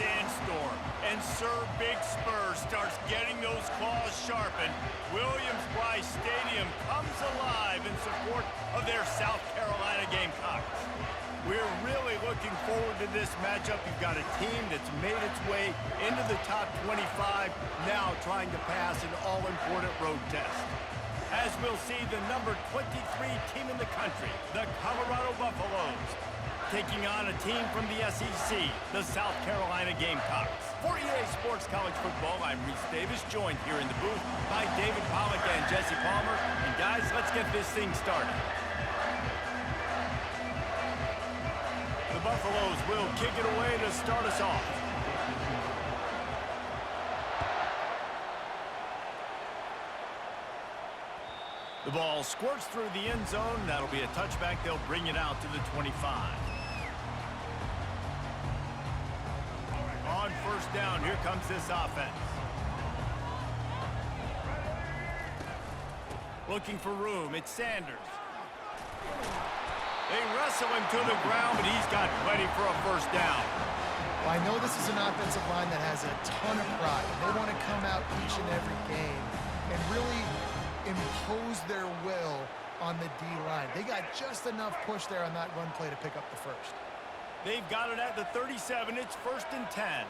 sandstorm, and Sir Big Spur starts getting those claws sharpened, Williams-Brice Stadium comes alive in support of their South Carolina Gamecocks. We're really looking forward to this matchup. You've got a team that's made its way into the top 25, now trying to pass an all-important road test. As we'll see, the number 23 team in the country, the Colorado Buffaloes, taking on a team from the SEC, the South Carolina Gamecocks. For EA Sports College Football, I'm Reese Davis, joined here in the booth by David Pollack and Jesse Palmer. And guys, let's get this thing started. The Buffaloes will kick it away to start us off. The ball squirts through the end zone. That'll be a touchback. They'll bring it out to the 25. On first down, here comes this offense. Looking for room, it's Sanders. They wrestle him to the ground, but he's got plenty for a first down. Well, I know this is an offensive line that has a ton of pride. They want to come out each and every game and really impose their will on the D-line. They got just enough push there on that run play to pick up the first. They've got it at the 37. It's 1st and 10.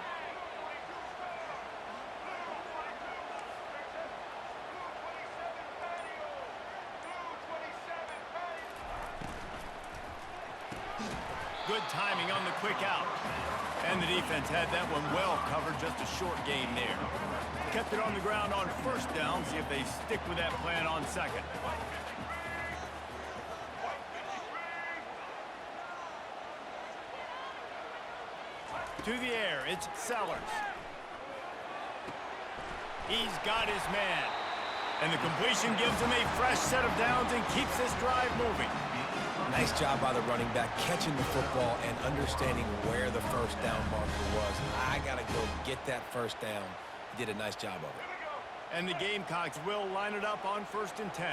Good timing on the quick out. And the defense had that one well covered, just a short gain there. Kept it on the ground on first down. See if they stick with that plan on second. To the air, it's Sellers. He's got his man. And the completion gives him a fresh set of downs and keeps this drive moving. Nice job by the running back, catching the football and understanding where the first down marker was. I got to go get that first down. He did a nice job of it. And the Gamecocks will line it up on 1st and 10.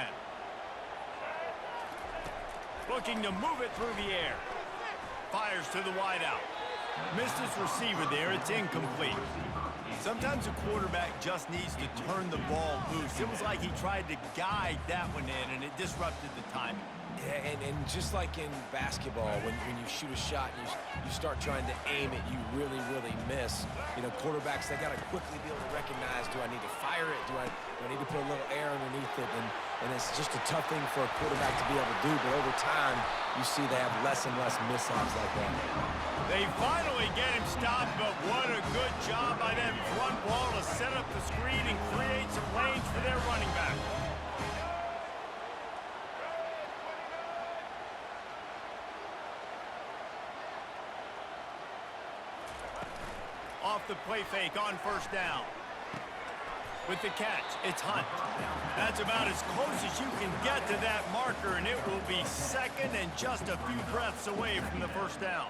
Looking to move it through the air. Fires to the wideout. Missed his receiver there. It's incomplete. Sometimes a quarterback just needs to turn the ball loose. It was like he tried to guide that one in, and it disrupted the timing. Yeah, and just like in basketball, when you shoot a shot and you start trying to aim it, you really, really miss. You know, quarterbacks, they got to quickly be able to recognize, do I need to fire it? Do I need to put a little air underneath it? And it's just a tough thing for a quarterback to be able to do. But over time, you see they have less and less mishaps like that. They finally get him stopped, but what a good job by that front ball to set up the screen and create some lanes for their running back. Off the play fake on first down. With the catch, it's Hunt. That's about as close as you can get to that marker, and it will be second and just a few breaths away from the first down.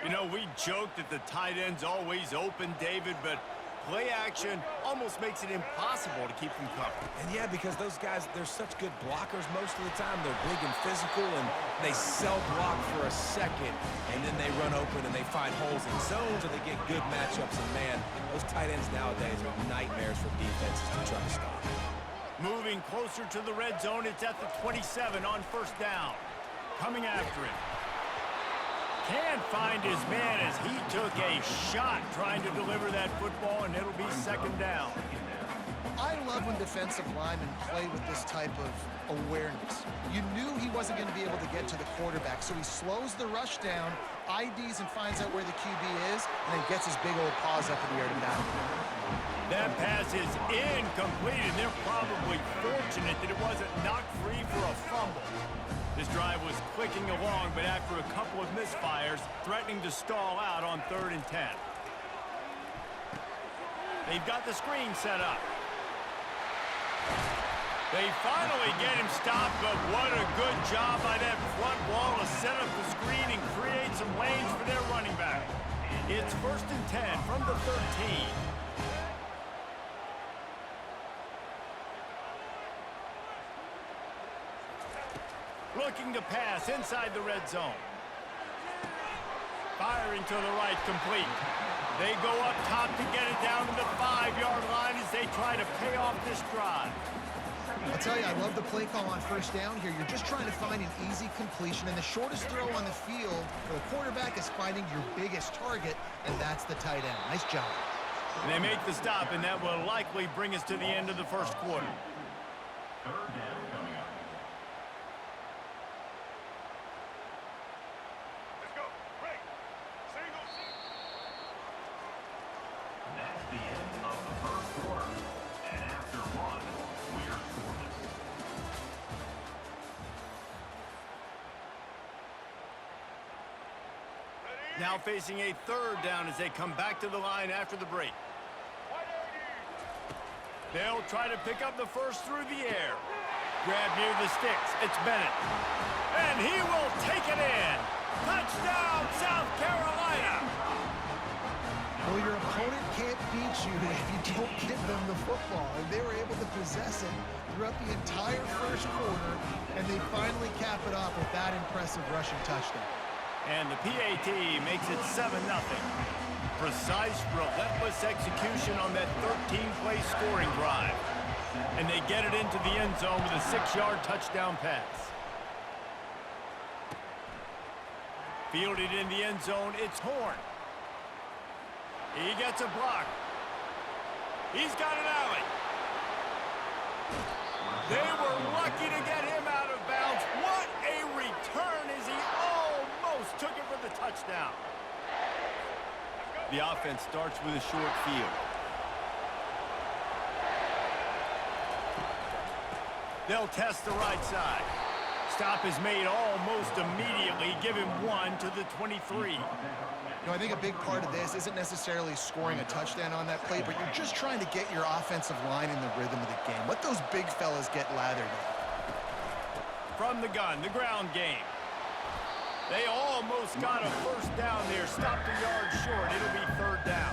You know, we joke that the tight end's always open, David, but play action almost makes it impossible to keep them covered. And yeah, because those guys, they're such good blockers most of the time. They're big and physical, and they cell block for a second, and then they run open and they find holes in zones, or they get good matchups. And man, those tight ends nowadays are nightmares for defenses to try to stop. Moving closer to the red zone, it's at the 27 on first down. Coming after him. Can't find his man as he took a shot trying to deliver that football, and it'll be second down. I love when defensive linemen play with this type of awareness. You knew he wasn't going to be able to get to the quarterback, so he slows the rush down, IDs and finds out where the QB is, and then gets his big old paws up in the air to bat. That pass is incomplete, and they're probably fortunate that it wasn't knocked free for a fumble. This drive was clicking along, but after a couple of misfires, threatening to stall out on 3rd and 10. They've got the screen set up. They finally get him stopped, but what a good job by that front wall to set up the screen and create some lanes for their running back. It's 1st and 10 from the 13. Looking to pass inside the red zone. Firing to the right, complete. They go up top to get it down to the 5-yard line as they try to pay off this drive. I'll tell you, I love the play call on first down here. You're just trying to find an easy completion, and the shortest throw on the field for the quarterback is finding your biggest target, and that's the tight end. Nice job. And they make the stop, and that will likely bring us to the end of the first quarter. Third down coming up. Let's go. Break. Single. That's the end of the first quarter. And after one, we're scoreless. Now facing a third down as they come back to the line after the break. They'll try to pick up the first through the air. Grab near the sticks. It's Bennett. And he will take it in. Touchdown, South Carolina. Well, your opponent can't beat you if you don't give them the football. And they were able to possess it throughout the entire first quarter, and they finally cap it off with that impressive rushing touchdown. And the PAT makes it 7-0. Precise, relentless execution on that 13-play scoring drive. And they get it into the end zone with a 6-yard touchdown pass. Fielded in the end zone, it's Horn. He gets a block. He's got an alley. They were lucky to get him out of bounds. What a return as he almost took it for the touchdown. The offense starts with a short field. They'll test the right side. Stop is made almost immediately. Give him 1 to the 23. You know, I think a big part of this isn't necessarily scoring a touchdown on that play, but you're just trying to get your offensive line in the rhythm of the game. Let those big fellas get lathered in. From the gun, the ground game. They almost got a first down there. Stopped a yard short. It'll be third down.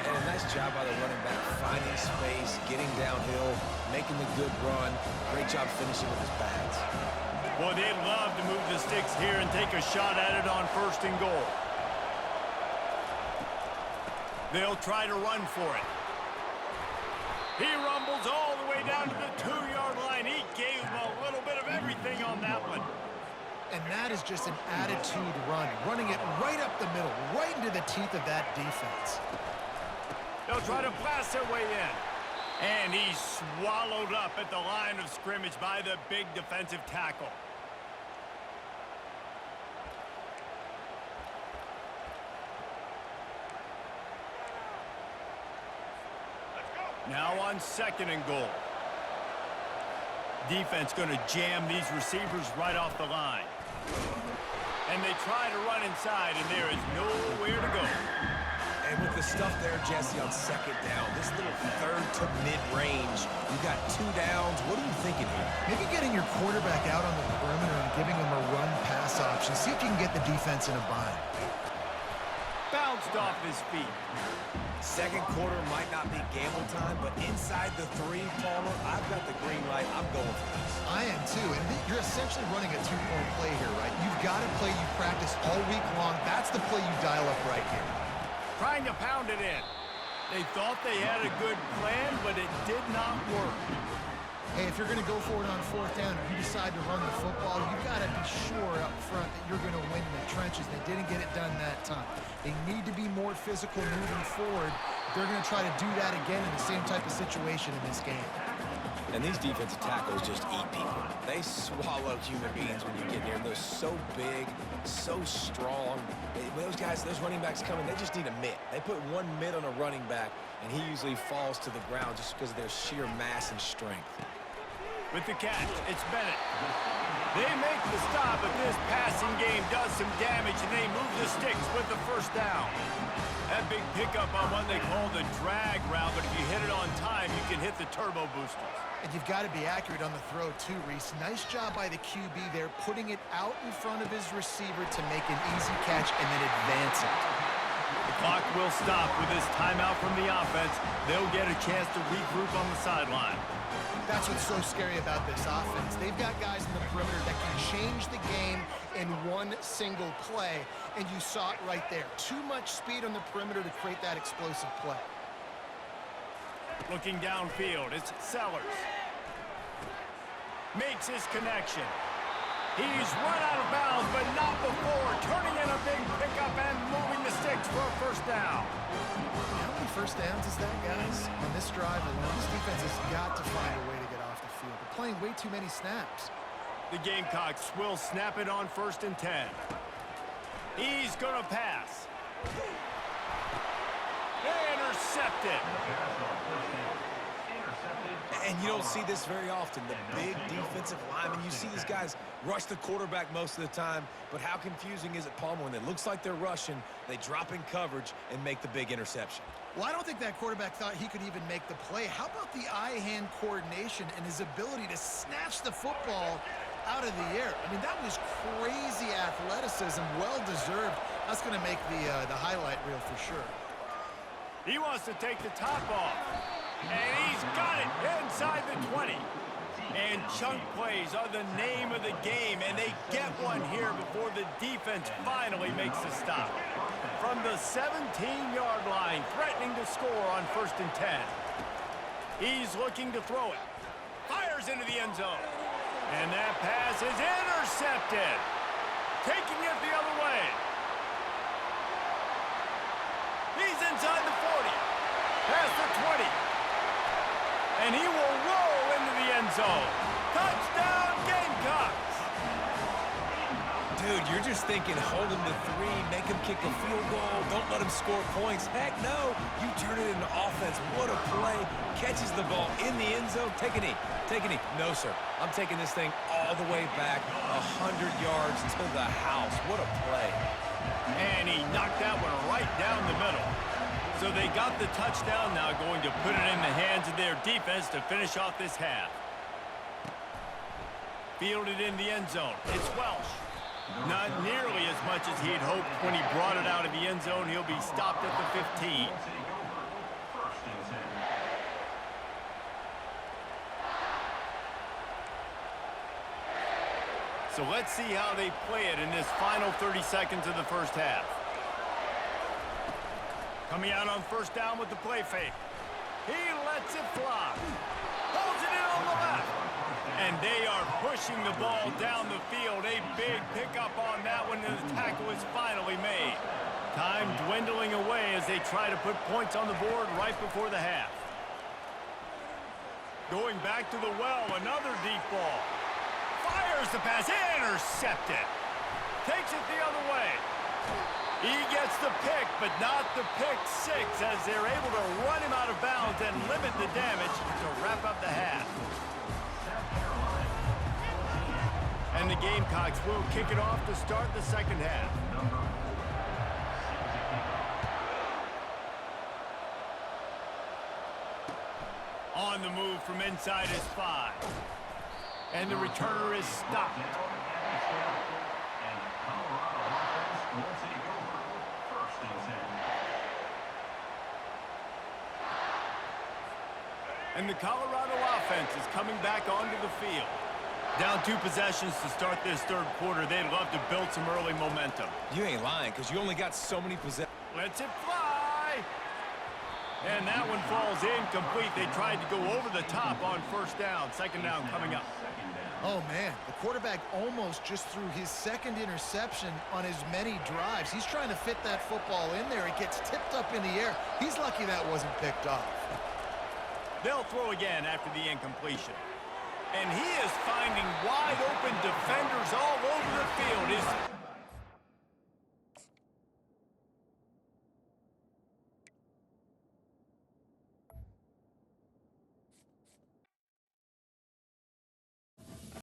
And a nice job by the running back, finding space, getting downhill, making the good run. Great job finishing with his pads. Boy, they'd love to move the sticks here and take a shot at it on first and goal. They'll try to run for it. He rumbles all the way down to the 2-yard line. He gave him a little bit of everything on that one. And that is just an attitude run, running it right up the middle, right into the teeth of that defense. They'll try to blast their way in. And he's swallowed up at the line of scrimmage by the big defensive tackle. Now on second and goal. Defense going to jam these receivers right off the line. And they try to run inside, and there is nowhere to go. And with the stuff there, Jesse, on second down, this little third to mid-range, you got 2 downs. What are you thinking here? Maybe getting your quarterback out on the perimeter and giving him a run-pass option. See if you can get the defense in a bind. Bounced off his feet. Second quarter might not be gamble time, but inside the 3, Palmer, I've got the green light. I'm going for this. I am too, and you're essentially running a 2-point play here, right? You've got a play you've practiced all week long. That's the play you dial up right here. Trying to pound it in. They thought they had a good plan, but it did not work. Hey, if you're going to go for it on fourth down, if you decide to run the football, you've got to be sure up front that you're going to win in the trenches. They didn't get it done that time. They need to be more physical moving forward. They're going to try to do that again in the same type of situation in this game. And these defensive tackles just eat people. They swallow human beings when you get near them. They're so big, so strong. When those guys, those running backs come in, they just need a mitt. They put 1 mitt on a running back, and he usually falls to the ground just because of their sheer mass and strength. With the catch, it's Bennett. They make the stop, but this passing game does some damage, and they move the sticks with the first down. That big pickup on what they call the drag route, but if you hit it on time, you can hit the turbo boosters. And you've got to be accurate on the throw too, Reese. Nice job by the QB there, putting it out in front of his receiver to make an easy catch and then advance it. The clock will stop with this timeout from the offense. They'll get a chance to regroup on the sideline. That's what's so scary about this offense. They've got guys in the perimeter that can change the game in one single play, and you saw it right there. Too much speed on the perimeter to create that explosive play. Looking downfield, it's Sellers. Makes his connection. He's run out of bounds, but not before turning in a big pickup and moving the sticks for a first down. How many first downs is that, guys? On this drive alone, this defense has got to find a way to get off the field. They're playing way too many snaps. The Gamecocks will snap it on 1st and 10. He's going to pass. Intercepted. And you don't see this very often. The big defensive linemen, you see these guys rush the quarterback most of the time, but how confusing is it, Palmer, when it looks like they're rushing, they drop in coverage and make the big interception? Well, I don't think that quarterback thought he could even make the play. How about the eye-hand coordination and his ability to snatch the football out of the air? I mean, that was crazy athleticism, well-deserved. That's going to make the highlight reel for sure. He wants to take the top off. And he's got it inside the 20. And chunk plays are the name of the game, and they get one here before the defense finally makes the stop. From the 17-yard line, threatening to score on 1st and 10. He's looking to throw it. Fires into the end zone. And that pass is intercepted. Taking it the other way. He's inside the 40. Past the 20. And he will roll into the end zone. Touchdown, Gamecocks! Dude, you're just thinking, hold him to 3, make him kick a field goal, don't let him score points. Heck no, you turn it into offense. What a play. Catches the ball in the end zone. Take a knee. Take a knee. No, sir. I'm taking this thing all the way back 100 yards to the house. What a play. And he knocked that one right down the middle. So they got the touchdown, now going to put it in the hands of their defense to finish off this half. Fielded in the end zone. It's Welsh. Not nearly as much as he had hoped when he brought it out of the end zone. He'll be stopped at the 15. So let's see how they play it in this final 30 seconds of the first half. Coming out on 1st down with the play fake. He lets it fly. Holds it in on the left. And they are pushing the ball down the field. A big pickup on that one, and the tackle is finally made. Time dwindling away as they try to put points on the board right before the half. Going back to the well, another deep ball. Fires the pass, intercepted. Takes it the other way. He gets the pick, but not the pick 6, as they're able to run him out of bounds and limit the damage to wrap up the half. And the Gamecocks will kick it off to start the second half. On the move from inside his 5. And the returner is stopped. And the Colorado offense is coming back onto the field. Down 2 possessions to start this third quarter. They'd love to build some early momentum. You ain't lying, because you only got so many possessions. Lets it fly. And that one falls incomplete. They tried to go over the top on 1st down. 2nd down coming up. Oh, man, the quarterback almost just threw his 2nd interception on as many drives. He's trying to fit that football in there. It gets tipped up in the air. He's lucky that wasn't picked off. They'll throw again after the incompletion. And he is finding wide open defenders all over the field.